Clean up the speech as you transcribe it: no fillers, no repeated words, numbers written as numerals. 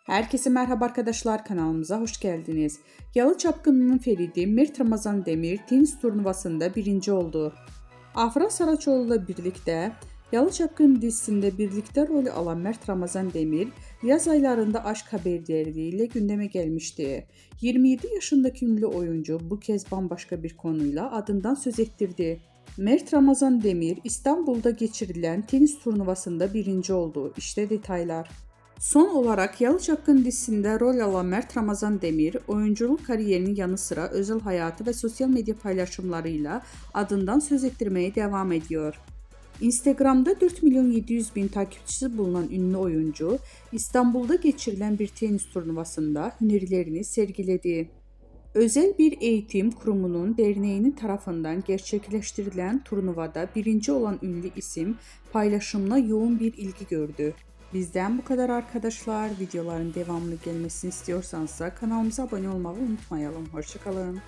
Herkese merhaba arkadaşlar, kanalımıza hoş geldiniz. Yalı Çapkını'nın Feridi Mert Ramazan Demir tenis turnuvasında birinci oldu. Afra Saraçoğlu ile birlikte Yalı Çapkını dizisinde birlikte rol alan Mert Ramazan Demir, yaz aylarında aşk haberleriyle gündeme gelmişti. 27 yaşındaki ünlü oyuncu bu kez bambaşka bir konuyla adından söz ettirdi. Mert Ramazan Demir, İstanbul'da geçirilen tenis turnuvasında birinci oldu. İşte detaylar. Son olarak Yalı Çapkını dizisinde rol alan Mert Ramazan Demir, oyunculuk kariyerinin yanı sıra özel hayatı ve sosyal medya paylaşımlarıyla adından söz ettirmeye devam ediyor. Instagram'da 4 milyon 700 bin takipçisi bulunan ünlü oyuncu, İstanbul'da geçirilen bir tenis turnuvasında hünerlerini sergiledi. Özel bir eğitim kurumunun derneğinin tarafından gerçekleştirilen turnuvada birinci olan ünlü isim paylaşımına yoğun bir ilgi gördü. Bizden bu kadar arkadaşlar. Videoların devamlı gelmesini istiyorsanız kanalımıza abone olmayı unutmayalım. Hoşça kalın.